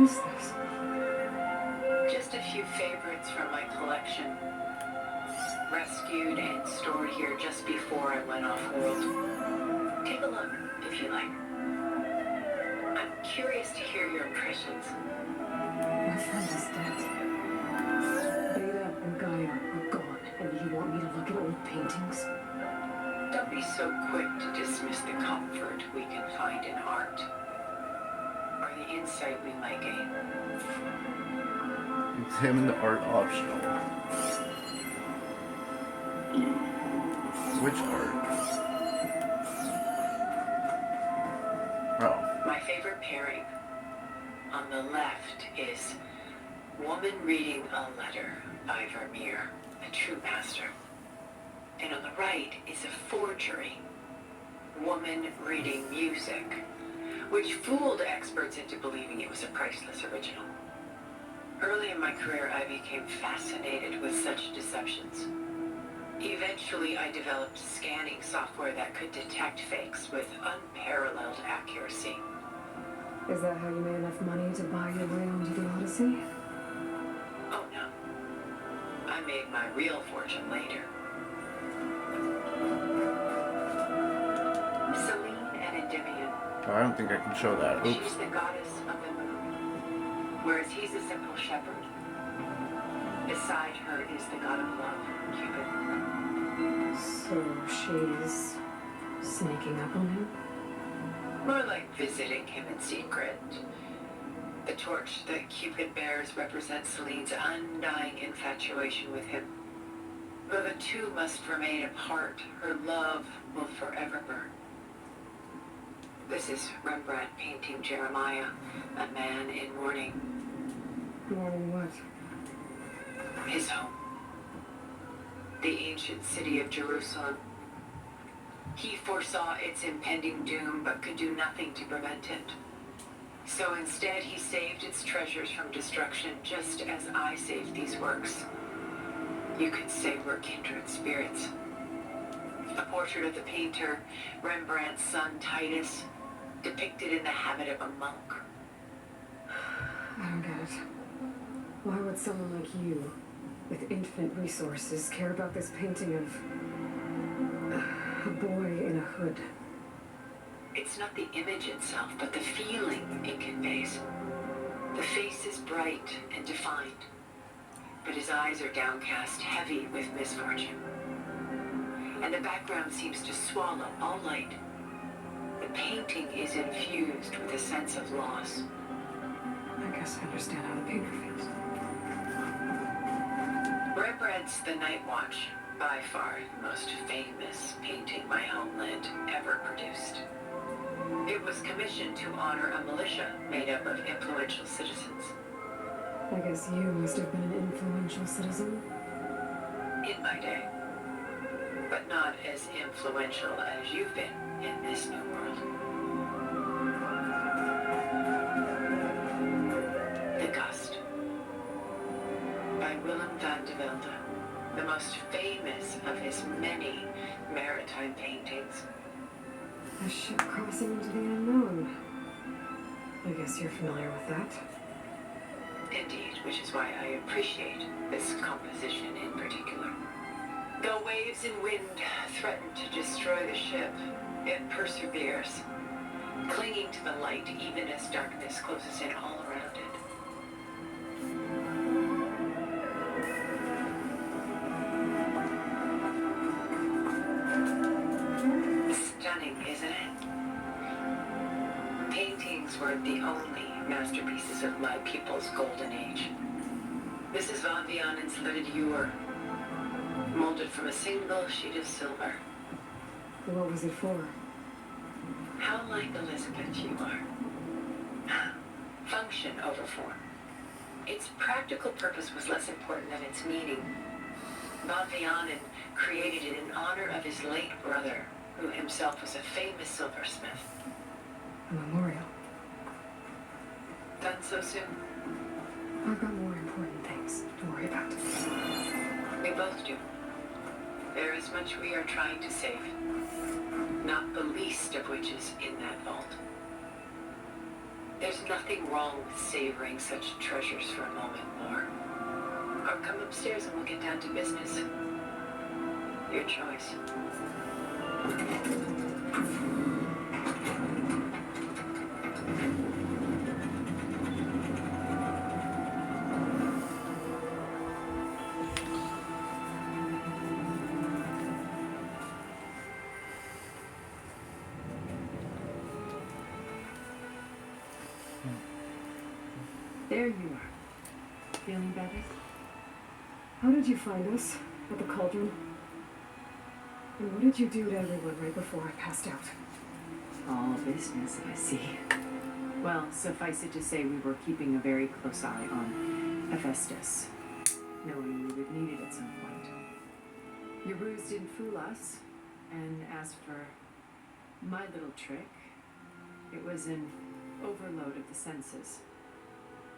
is this? Just a few favorites from my collection. Rescued and stored here just before I went off-world. Take a look, if you like. I'm curious to hear your impressions. My friend is dead. Beta and Gaia are gone, and you want me to look at old paintings? Don't be so quick to dismiss the comfort we can find in art, or the insight we might gain. Examine the art optional. Which art? Oh. My favorite pairing on the left is Woman Reading a Letter by Meer, a true master. And on the right is a forgery, Woman Reading Music, which fooled experts into believing it was a priceless original. Early in my career, I became fascinated with such deceptions. Eventually, I developed scanning software that could detect fakes with unparalleled accuracy. Is that how you made enough money to buy your way onto the Odyssey? Oh no. I made my real fortune later. Selene and Endymion. Oh, I don't think I can show that. Oops. She's the goddess of the moon, whereas he's a simple shepherd. Beside her is the god of love, Cupid. So she's sneaking up on him? More like visiting him in secret. The torch that Cupid bears represents Selene's undying infatuation with him. Though the two must remain apart, her love will forever burn. This is Rembrandt painting Jeremiah, a man in mourning. Mourning what? His home. The ancient city of Jerusalem. He foresaw its impending doom, but could do nothing to prevent it. So instead, he saved its treasures from destruction, just as I saved these works. You could say we're kindred spirits. A portrait of the painter, Rembrandt's son Titus, depicted in the habit of a monk. I don't get it. Why would someone like you, with infinite resources, care about this painting of a boy in a hood? It's not the image itself, but the feeling it conveys. The face is bright and defined, but his eyes are downcast, heavy with misfortune. And the background seems to swallow all light. The painting is infused with a sense of loss. I guess I understand how the painter feels. Rembrandt's The Night Watch, by far the most famous painting my homeland ever produced. It was commissioned to honor a militia made up of influential citizens. I guess you must have been an influential citizen. In my day. But not as influential as you've been in this new world. The Gust, by Willem van de Velde, the most famous of his many maritime paintings. A ship crossing into the unknown. I guess you're familiar with that. Indeed, which is why I appreciate this composition in particular. Though waves and wind threaten to destroy the ship, it perseveres, clinging to the light even as darkness closes in all around it. Stunning, isn't it? Paintings were the only masterpieces of my people's golden age. This is Van Vianen's Lidded Ewer, molded from a single sheet of silver. What was it for? How like Elizabeth you are. Function over form. Its practical purpose was less important than its meaning. Van Vianen created it in honor of his late brother, who himself was a famous silversmith. A memorial. Done so soon? I've got more important things to worry about. We both do. There is much we are trying to save, not the least of which is in that vault. There's nothing wrong with savoring such treasures for a moment more. Or come upstairs and we'll get down to business. Your choice. There you are. Feeling better? How did you find us? At the cauldron? And what did you do to everyone right before I passed out? All business, I see. Well, suffice it to say we were keeping a very close eye on Hephaestus, knowing we would need it at some point. Your ruse didn't fool us, and as for my little trick, it was an overload of the senses,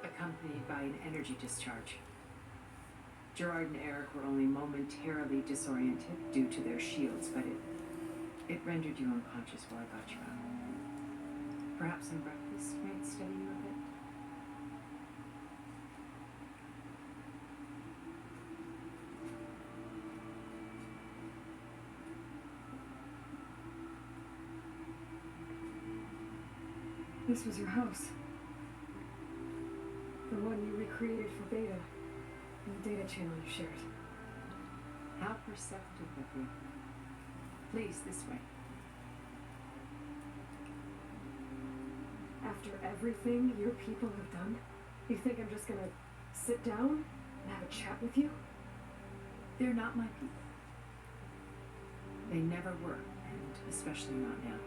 accompanied by an energy discharge. Gerard and Eric were only momentarily disoriented due to their shields, but it rendered you unconscious while I got you out. Perhaps some breakfast might steady you a bit? This was your house. The one you recreated for Beta. And the data channel you shared. How perceptive of you. Please, this way. After everything your people have done, you think I'm just gonna sit down and have a chat with you? They're not my people. They never were, and especially not now.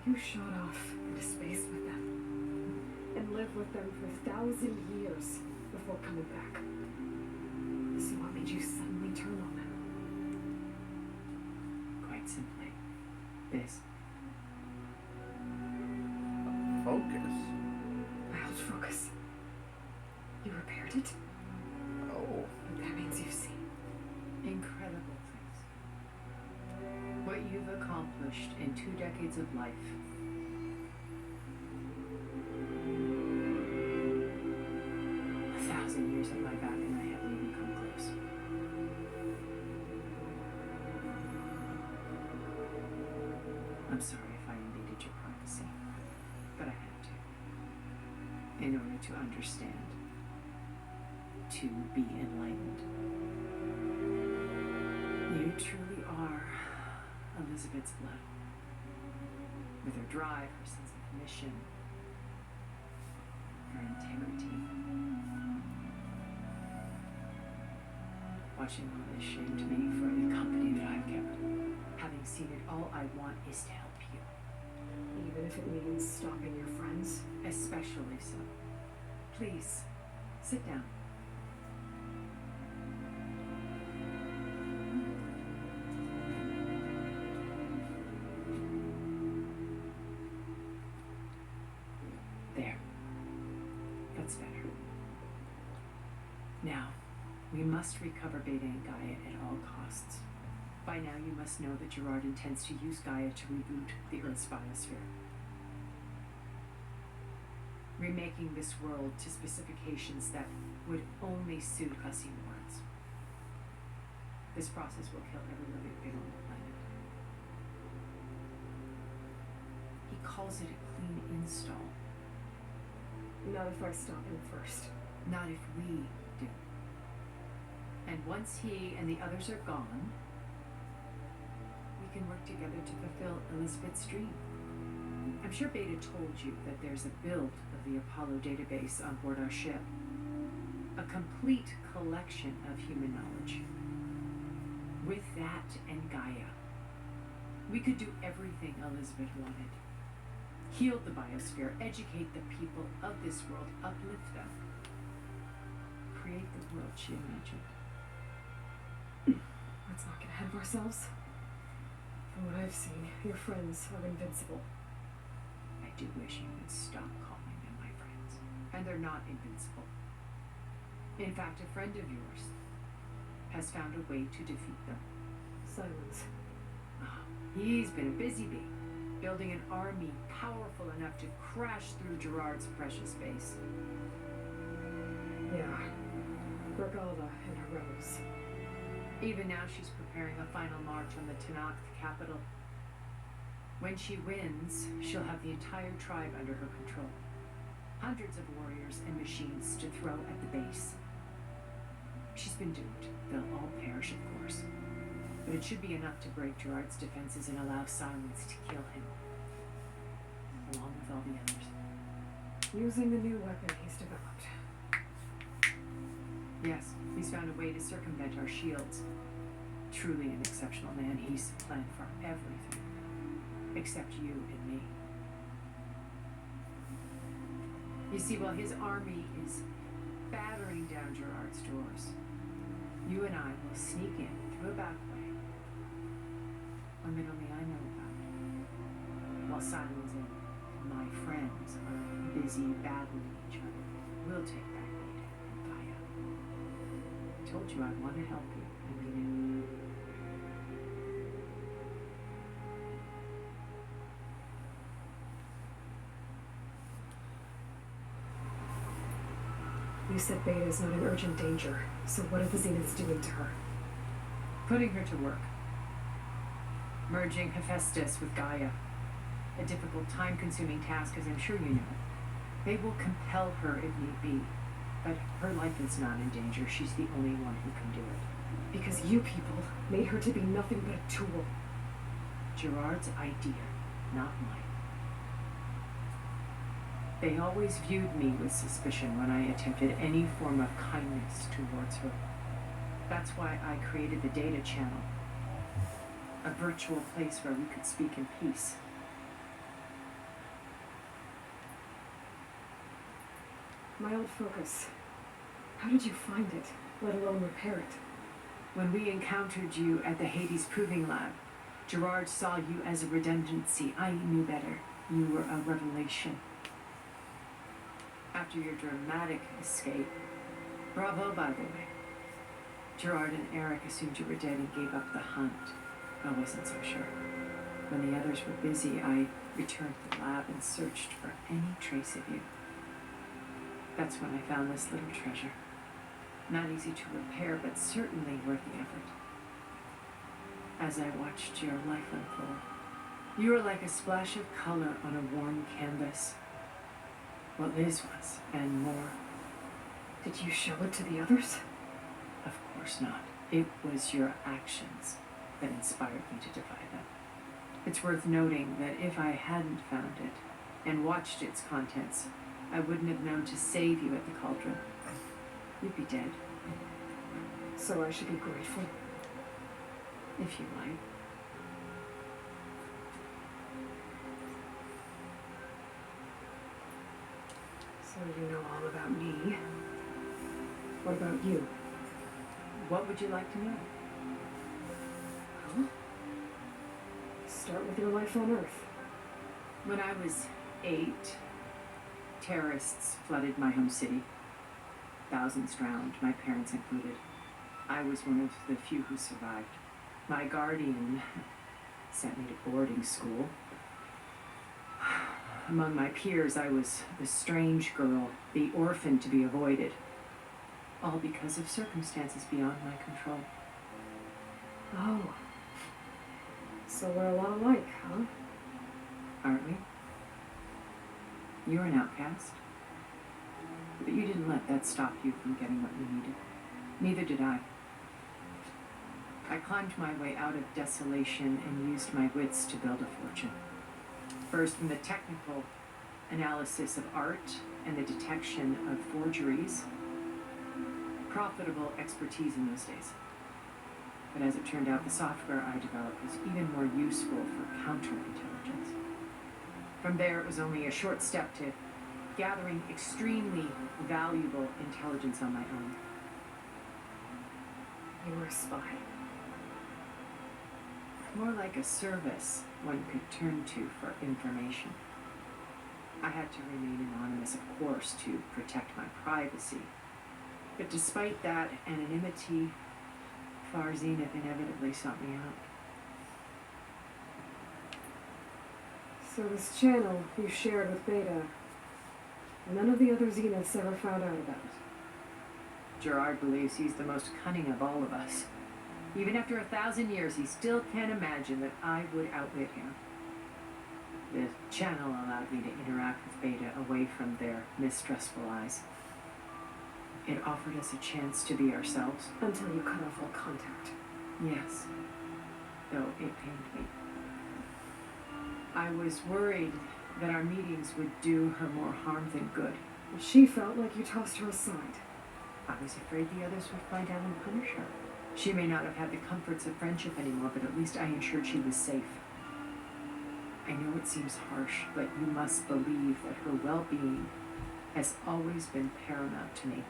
You shot off into space with them and lived with them for 1,000 years before coming back. So what made you suddenly turn on them? Quite simply, this. Focus. Wild focus. You repaired it? Oh. That means you've seen. Incredible things. What you've accomplished in 2 decades of life. 1,000 years at my back and I haven't even come close. I'm sorry if I invaded your privacy, but I had to. In order to understand. To be enlightened. You truly are Elizabeth's blood. With her drive, her sense of mission, her integrity. Watching all this shamed me for the company that I've kept. Having seen it, all I want is to help you. Even if it means stopping your friends? Especially so. Please, sit down. There. That's better. Now, we must recover Beta and Gaia at all costs. By now you must know that Gerard intends to use Gaia to reboot the Earth's biosphere. Remaking this world to specifications that would only suit us humanoids. This process will kill every living thing on the planet. He calls it a clean install. Not if I stop him first. Not if we do. And once he and the others are gone, we can work together to fulfill Elizabeth's dream. I'm sure Beta told you that there's a build of the Apollo database on board our ship. A complete collection of human knowledge. With that and Gaia, we could do everything Elizabeth wanted. Heal the biosphere, educate the people of this world, uplift them. Create the world she imagined. Let's not get ahead of ourselves. From what I've seen, your friends are invincible. I do wish you would stop calling them my friends. And they're not invincible. In fact, a friend of yours has found a way to defeat them. Silence. Oh, he's been a busy bee. building an army powerful enough to crash through Gerard's precious base. Yeah. Bergalva and her rebels. Even now she's preparing a final march on the Tanakh capital. When she wins, she'll have the entire tribe under her control. Hundreds of warriors and machines to throw at the base. She's been doomed. They'll all perish, of course. But it should be enough to break Gerard's defenses and allow Silence to kill him. Along with all the others. Using the new weapon he's developed. Yes, he's found a way to circumvent our shields. Truly an exceptional man. He's planned for everything. Except you and me. You see, while his army is battering down Gerard's doors, you and I will sneak in through a back way, one that only I know about. While Silence and my friends are busy battling each other, we'll take back Beta and Gaia. I told you I want to help you. I mean it. You said Beta is not in urgent danger, so what are the Zeniths doing to her? Putting her to work. Merging Hephaestus with Gaia. A difficult, time-consuming task, as I'm sure you know. They will compel her if need be, but her life is not in danger. She's the only one who can do it. Because you people made her to be nothing but a tool. Gerard's idea, not mine. They always viewed me with suspicion when I attempted any form of kindness towards her. That's why I created the data channel, a virtual place where we could speak in peace. My old focus. How did you find it, let alone repair it? When we encountered you at the Hades Proving Lab, Gerard saw you as a redundancy. I knew better. You were a revelation. After your dramatic escape, bravo, by the way. Gerard and Eric assumed you were dead and gave up the hunt. I wasn't so sure. When the others were busy, I returned to the lab and searched for any trace of you. That's when I found this little treasure. Not easy to repair, but certainly worth the effort. As I watched your life unfold, you were like a splash of color on a worn canvas. What Liz was, and more. Did you show it to the others? Of course not. It was your actions that inspired me to defy them. It's worth noting that if I hadn't found it and watched its contents, I wouldn't have known to save you at the cauldron. You'd be dead. So I should be grateful? If you like. So you know all about me. What about you? What would you like to know? Well, start with your life on Earth. When I was 8, terrorists flooded my home city. Thousands drowned, my parents included. I was one of the few who survived. My guardian sent me to boarding school. Among my peers, I was the strange girl, the orphan to be avoided. All because of circumstances beyond my control. Oh. So we're a lot alike, huh? Aren't we? You're an outcast. But you didn't let that stop you from getting what you needed. Neither did I. I climbed my way out of desolation and used my wits to build a fortune. First, from the technical analysis of art and the detection of forgeries. Profitable expertise in those days. But as it turned out, the software I developed was even more useful for counterintelligence. From there, it was only a short step to gathering extremely valuable intelligence on my own. You were a spy. More like a service one could turn to for information. I had to remain anonymous, of course, to protect my privacy. But despite that anonymity, Far Zenith inevitably sought me out. So this channel you shared with Beta, none of the other Zeniths ever found out about it. Gerard believes he's the most cunning of all of us. Even after 1,000 years, he still can't imagine that I would outwit him. The channel allowed me to interact with Beta away from their mistrustful eyes. It offered us a chance to be ourselves. Until you cut off all contact. Yes, though it pained me. I was worried that our meetings would do her more harm than good. She felt like you tossed her aside. I was afraid the others would find out and punish her. She may not have had the comforts of friendship anymore, but at least I ensured she was safe. I know it seems harsh, but you must believe that her well-being has always been paramount to me.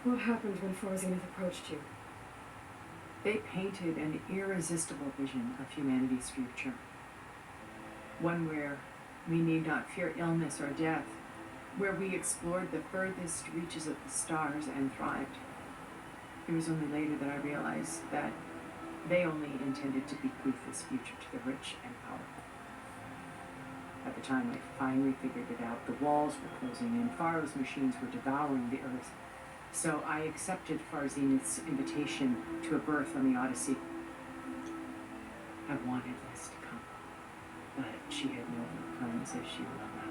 What happened when 4 Zenith approached you? They painted an irresistible vision of humanity's future. One where we need not fear illness or death, where we explored the furthest reaches of the stars and thrived. It was only later that I realized that they only intended to bequeath this future to the rich and powerful. At the time I finally figured it out, the walls were closing in, Faro's machines were devouring the Earth. So I accepted Farzenith's invitation to a birth on the Odyssey. I wanted this to come, but she had no other plans as she well now.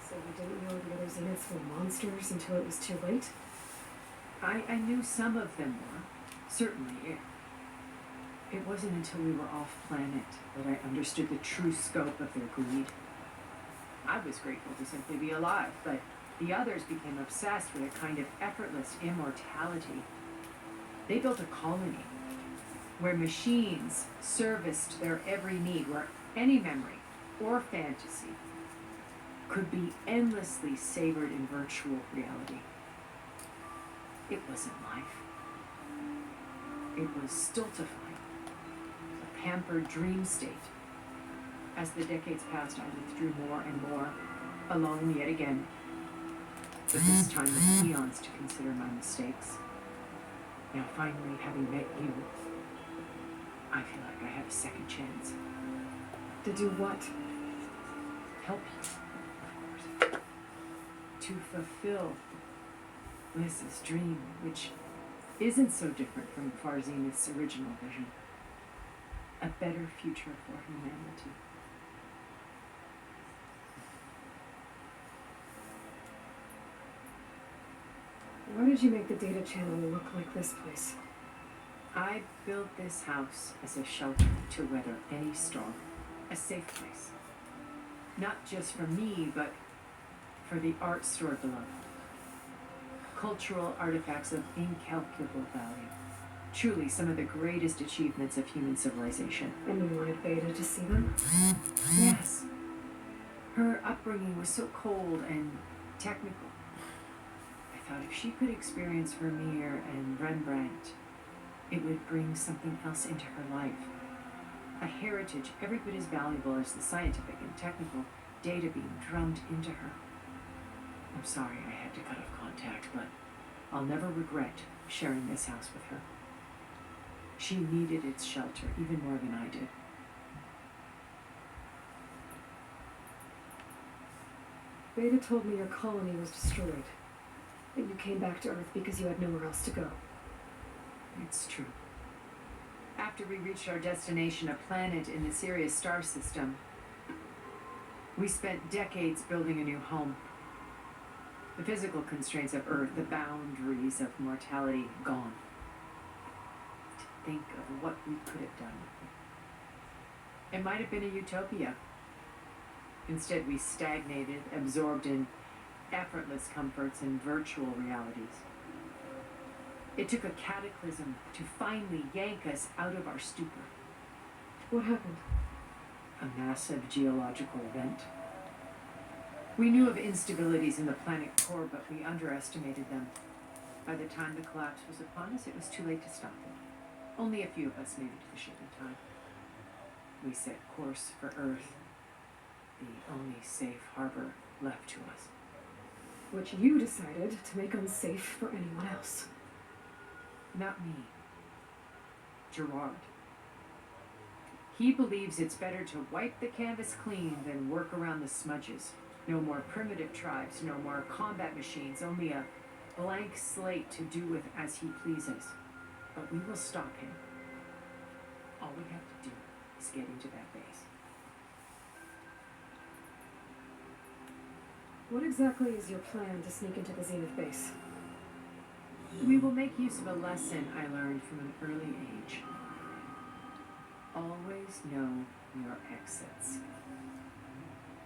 So you didn't know the other Zeniths were monsters until it was too late? I knew some of them were, certainly. It wasn't until we were off planet that I understood the true scope of their greed. I was grateful to simply be alive, but the others became obsessed with a kind of effortless immortality. They built a colony where machines serviced their every need, where any memory or fantasy could be endlessly savored in virtual reality. It wasn't life. It was stultifying, a pampered dream state. As the decades passed, I withdrew more and more, alone yet again, but this time with eons to consider my mistakes. Now finally, having met you, I feel like I have a second chance. To do what? Help you, of course. To fulfill Liz's dream, which isn't so different from Farzenith's original vision. A better future for humanity. Why did you make the data channel look like this place? I built this house as a shelter to weather any storm. A safe place. Not just for me, but for the art stored below. Cultural artifacts of incalculable value. Truly some of the greatest achievements of human civilization. And you wanted Beta to see them? Yes. Her upbringing was so cold and technical. I thought if she could experience Vermeer and Rembrandt, it would bring something else into her life. A heritage every bit as valuable as the scientific and technical data being drummed into her. I'm sorry I had to cut off contact, but I'll never regret sharing this house with her. She needed its shelter even more than I did. Beta told me your colony was destroyed. That you came back to Earth because you had nowhere else to go. It's true. After we reached our destination, a planet in the Sirius star system, we spent decades building a new home. The physical constraints of Earth, the boundaries of mortality, gone. To think of what we could have done. It might have been a utopia. Instead, we stagnated, absorbed in effortless comforts and virtual realities. It took a cataclysm to finally yank us out of our stupor. What happened? A massive geological event. We knew of instabilities in the planet core, but we underestimated them. By the time the collapse was upon us, it was too late to stop it. Only a few of us made it to the ship in time. We set course for Earth, the only safe harbor left to us. which you decided to make unsafe for anyone else. Not me. Gerard. He believes it's better to wipe the canvas clean than work around the smudges. No more primitive tribes, no more combat machines, only a blank slate to do with as he pleases. But we will stop him. All we have to do is get into that base. What exactly is your plan to sneak into the Zenith base? We will make use of a lesson I learned from an early age. Always know your exits.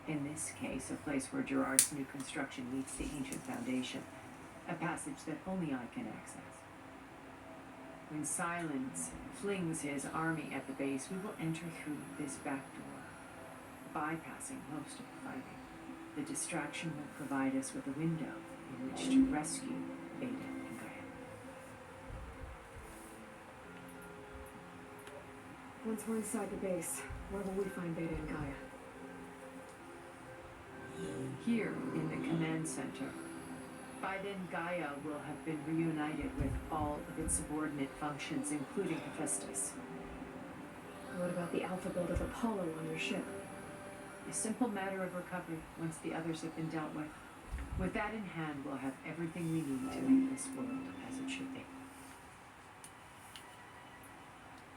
In this case, a place where Gerard's new construction meets the ancient foundation, a passage that only I can access. When Silence flings his army at the base, we will enter through this back door, bypassing most of the fighting. The distraction will provide us with a window in which to rescue Beta and Gaia. Once we're inside the base, where will we find Beta and Gaia? Here in the command center. By then, Gaia will have been reunited with all of its subordinate functions, including Hephaestus. What about the alpha build of Apollo on your ship? A simple matter of recovery once the others have been dealt with. With that in hand, we'll have everything we need to make this world as it should be.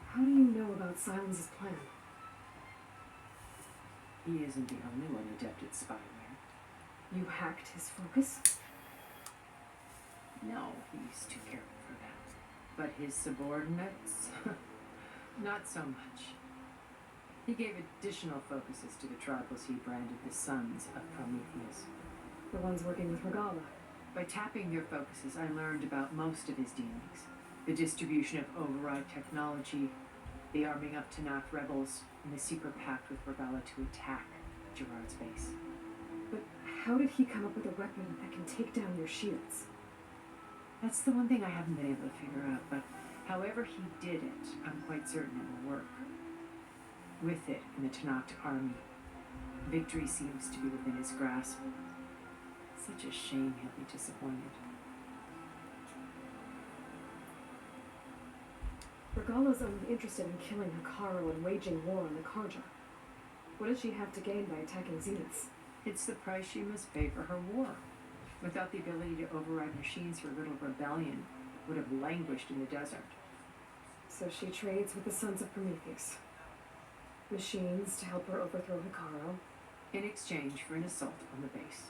How do you know about Silence's plan? He isn't the only one adept at spyware. You hacked his focus? No, he's too careful for that. But his subordinates? Not so much. He gave additional focuses to the tribals he branded the Sons of Prometheus. The ones working with Regala. By tapping their focuses, I learned about most of his dealings. The distribution of override technology, the arming of Tanakh rebels, and the secret pact with Regala to attack Gerard's base. But how did he come up with a weapon that can take down your shields? That's the one thing I haven't been able to figure out, but however he did it, I'm quite certain it will work. With it in the Tanakh army, victory seems to be within his grasp. Such a shame he'll be disappointed. Regala's only interested in killing Hikaru and waging war on the Karja. What does she have to gain by attacking Zeniths? It's the price she must pay for her war. Without the ability to override machines, her little rebellion would have languished in the desert. So she trades with the Sons of Prometheus. Machines to help her overthrow Hikaru. In exchange for an assault on the base.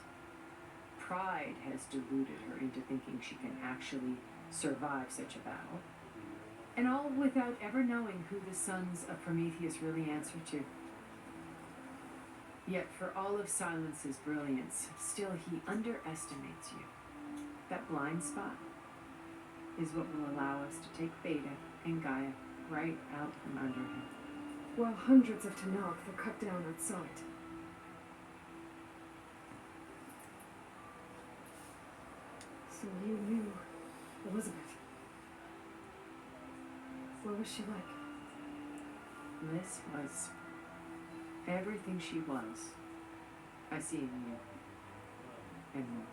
Pride has deluded her into thinking she can actually survive such a battle. And all without ever knowing who the Sons of Prometheus really answer to. Yet for all of Silence's brilliance, still he underestimates you. That blind spot is what will allow us to take Beta and Gaia right out from under him. While hundreds of Tanakh were cut down outside. So you knew Elizabeth. What was she like? Liz was everything she was. I see in you. And more.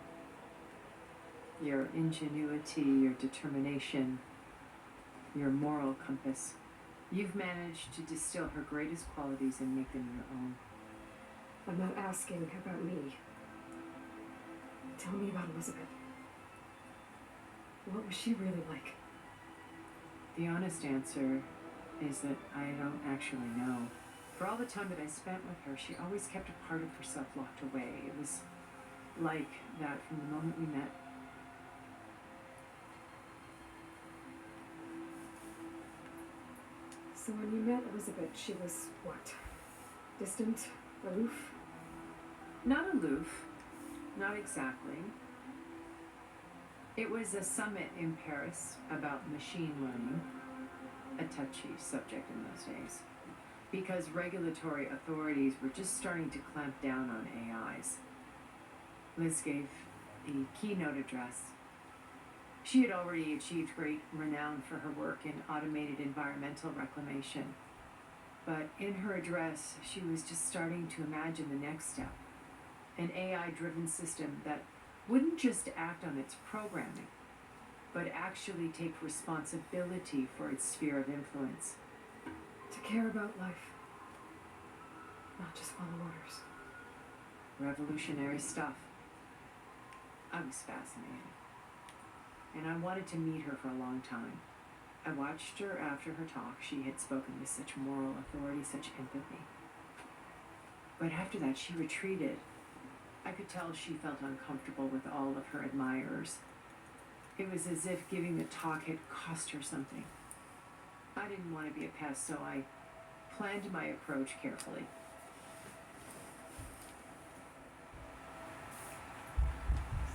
Your ingenuity, your determination, your moral compass. You've managed to distill her greatest qualities and make them your own. I'm not asking about me. Tell me about Elizabeth. What was she really like? The honest answer is that I don't actually know. For all the time that I spent with her, she always kept a part of herself locked away. It was like that from the moment we met. So when you met Elizabeth, she was what? Distant? Aloof? Not aloof. Not exactly. It was a summit in Paris about machine learning, a touchy subject in those days, because regulatory authorities were just starting to clamp down on AIs. Liz gave the keynote address. She had already achieved great renown for her work in automated environmental reclamation. But in her address, she was just starting to imagine the next step, an AI-driven system that wouldn't just act on its programming, but actually take responsibility for its sphere of influence. To care about life, not just follow orders. Revolutionary stuff. I was fascinated. And I wanted to meet her for a long time. I watched her after her talk. She had spoken with such moral authority, such empathy. But after that, she retreated. I could tell she felt uncomfortable with all of her admirers. It was as if giving the talk had cost her something. I didn't want to be a pest, so I planned my approach carefully.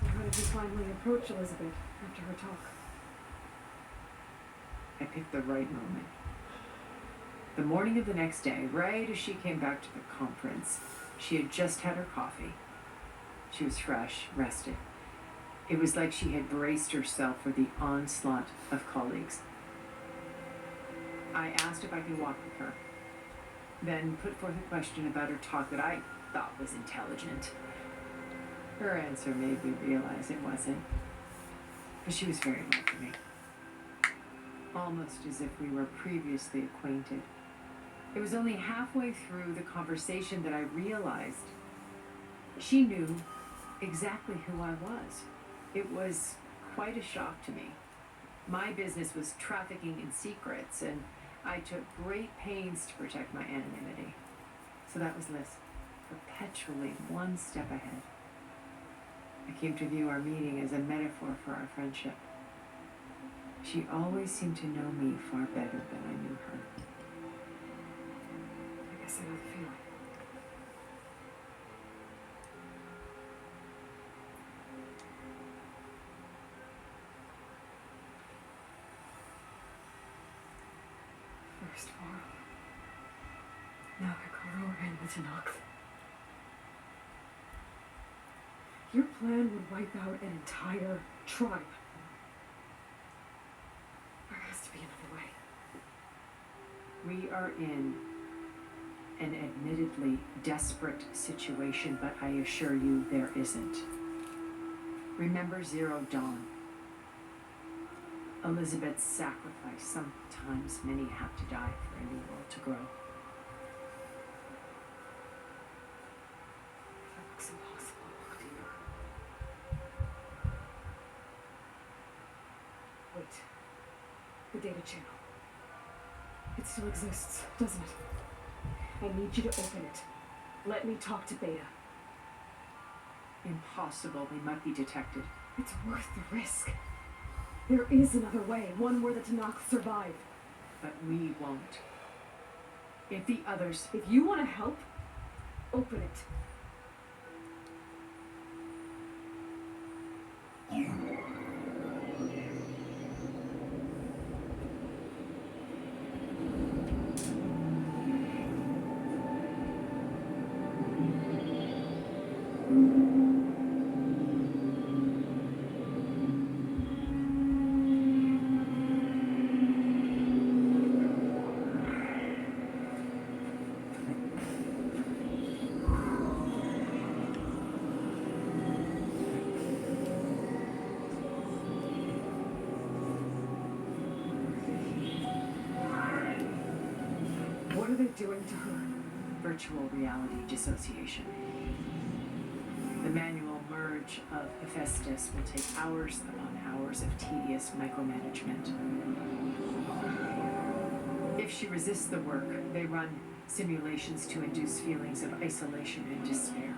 So how did you finally approach Elizabeth after her talk? I picked the right moment. The morning of the next day, right as she came back to the conference, she had just had her coffee. She was fresh, rested. It was like she had braced herself for the onslaught of colleagues. I asked if I could walk with her, then put forth a question about her talk that I thought was intelligent. Her answer made me realize it wasn't, but she was very like me, almost as if we were previously acquainted. It was only halfway through the conversation that I realized she knew exactly who I was. It was quite a shock to me. My business was trafficking in secrets, and I took great pains to protect my anonymity. So that was Liz, perpetually one step ahead. I came to view our meeting as a metaphor for our friendship. She always seemed to know me far better than I knew her. I guess I know the feeling. First Farm. Now Hikaru and the Tanakh. Your plan would wipe out an entire tribe. There has to be another way. We are in an admittedly desperate situation, but I assure you there isn't. Remember Zero Dawn. Elizabeth's sacrifice. Sometimes many have to die for a new world to grow. That looks impossible. Look deeper. Wait. The data channel. It still exists, doesn't it? I need you to open it. Let me talk to Beta. Impossible. We might be detected. It's worth the risk. There is another way, one where the Tanakh survive. But we won't. If the others... If you want to help, open it. What are they doing to her? Virtual reality dissociation. The manual merge of Hephaestus will take hours upon hours of tedious micromanagement. If she resists the work, they run simulations to induce feelings of isolation and despair.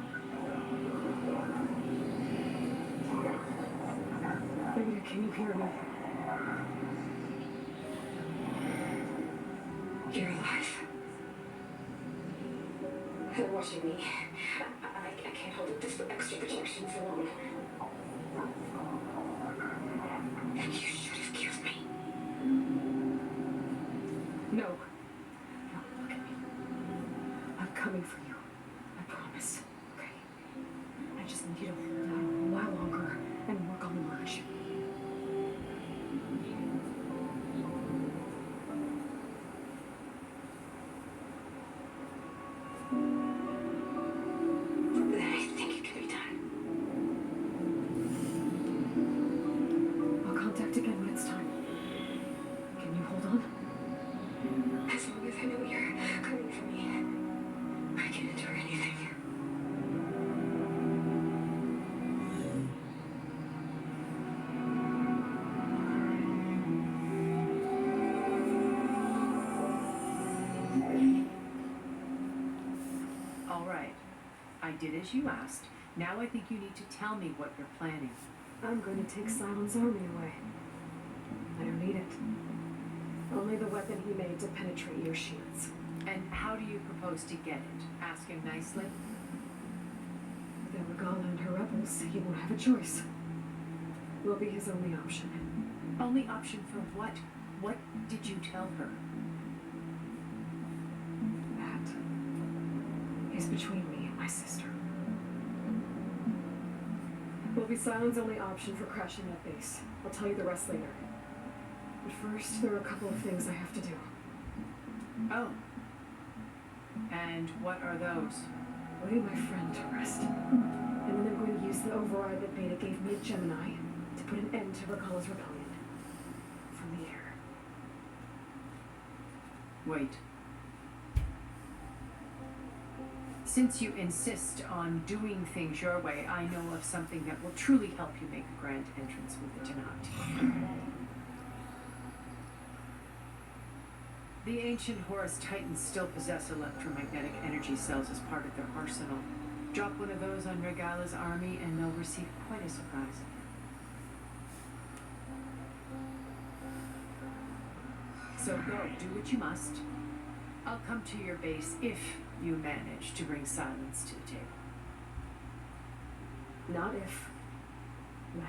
Beta, can you hear me? You're alive. They're watching me. I can't hold up this extra protection for long. You should have killed me. No. No, look at me. I'm coming for you. I promise. Okay? I just need you to hold out a while longer and work on the merge. I think it can be done. right. I did as you asked. Now I think you need to tell me what you're planning. I'm going to take Cylon's army away. I don't need it. Only the weapon he made to penetrate your shields. And how do you propose to get it? Ask him nicely? With Elregala and her rebels, he won't have a choice. We'll be his only option. Only option for what? What did you tell her? That is between me and my sister. Will be Cylon's only option for crashing that base. I'll tell you the rest later. But first, there are a couple of things I have to do. Oh. And what are those? Putting my friend to rest. And then I'm going to use the override that Beta gave me at Gemini to put an end to Regala's rebellion. From the air. Wait. Since you insist on doing things your way, I know of something that will truly help you make a grand entrance with the Tenakti. The ancient Horus Titans still possess electromagnetic energy cells as part of their arsenal. Drop one of those on Regala's army and they'll receive quite a surprise. So go, do what you must. I'll come to your base if you manage to bring silence to the table. Not if. When.